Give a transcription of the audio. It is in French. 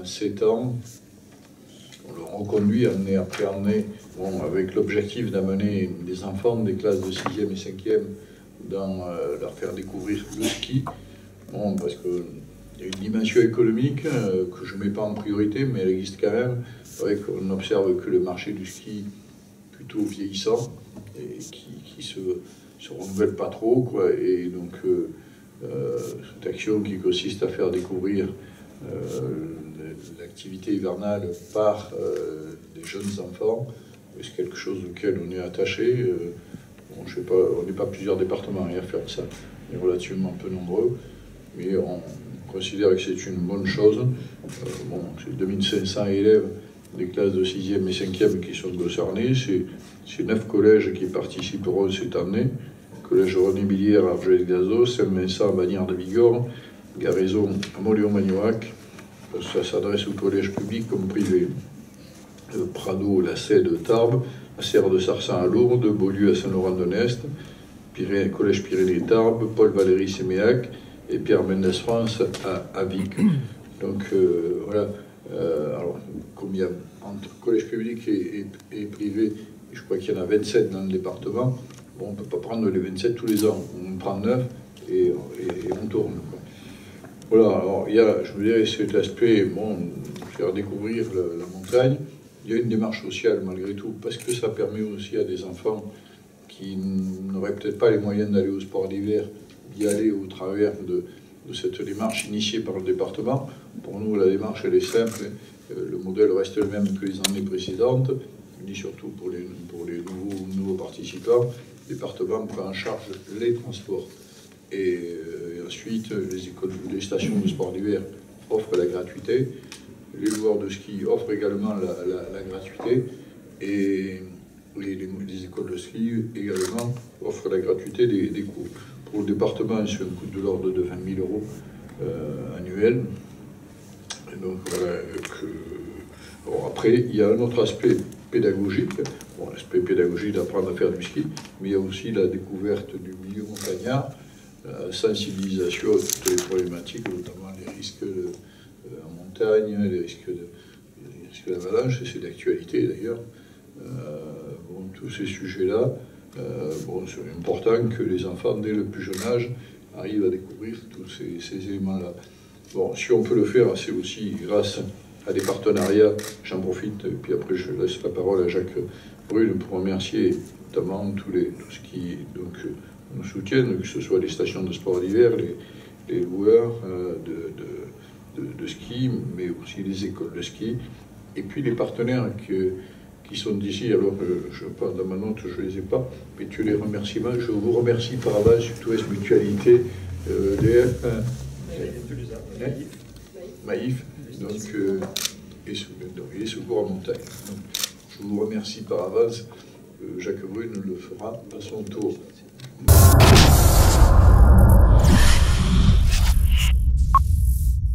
7 ans. On le reconduit année après année, avec l'objectif d'amener des enfants des classes de 6e et 5e leur faire découvrir le ski. Parce qu'il y a une dimension économique que je ne mets pas en priorité, mais elle existe quand même. C'est vrai qu'on observe que le marché du ski est plutôt vieillissant et qui se renouvelle pas trop, quoi. Et donc, cette action qui consiste à faire découvrir l'activité hivernale par des jeunes enfants, c'est quelque chose auquel on est attaché. Je sais pas, on n'est pas plusieurs départements à faire ça, on est relativement peu nombreux, mais on considère que c'est une bonne chose. C'est 2500 élèves des classes de 6e et 5e qui sont concernés, c'est 9 collèges qui participeront cette année. Collège René Billière, Argelès-Gazeau, Saint-Vincent, Bagnères de Bigorre, Garaison, Montléon-Magnoac. Ça s'adresse aux collèges publics comme privés. Prado, la Cède, Tarbes, la Serre de Sarsan à Lourdes, Beaulieu à Saint-Laurent-de-Nest, Collège Pyrénées-Tarbes, Paul-Valéry Séméac et Pierre Mendès France à Vic. Donc voilà. Alors, comme il y a entre collège public et privé, je crois qu'il y en a 27 dans le département. On ne peut pas prendre les 27 tous les ans. On prend 9 et on tourne, quoi. Voilà, alors il y a, je veux dire, cet aspect, faire découvrir la montagne. Il y a une démarche sociale malgré tout, parce que ça permet aussi à des enfants qui n'auraient peut-être pas les moyens d'aller au sport d'hiver, d'y aller au travers de cette démarche initiée par le département. Pour nous, la démarche, elle est simple. Le modèle reste le même que les années précédentes. Je dis surtout pour les nouveaux participants. Le département prend en charge les transports. Et ensuite, les stations de sport d'hiver offrent la gratuité. Les joueurs de ski offrent également la gratuité. Et les écoles de ski également offrent la gratuité des cours. Pour le département, c'est un coût de l'ordre de 20 000 € annuel. Et donc, voilà, après, il y a un autre aspect pédagogique. L'aspect pédagogique d'apprendre à faire du ski, mais il y a aussi la découverte du milieu montagnard, la sensibilisation à toutes les problématiques, notamment les risques en montagne, les risques d'avalanche, et c'est d'actualité d'ailleurs. Tous ces sujets-là, c'est important que les enfants, dès le plus jeune âge, arrivent à découvrir tous ces éléments-là. Si on peut le faire, c'est aussi grâce à des partenariats. J'en profite, et puis après je laisse la parole à Jacques Brune pour remercier notamment tout ce qui nous soutiennent, que ce soit les stations de sport d'hiver, les loueurs de ski, mais aussi les écoles de ski, et puis les partenaires qui sont d'ici. Alors, je parle dans ma note, je ne les ai pas, mais tu les remerciements. Je vous remercie par avance, surtout S Mutualité, EDF, Maïf, et Secours en montagne. Donc, je vous remercie par avance. Jacques Brune le fera à son tour.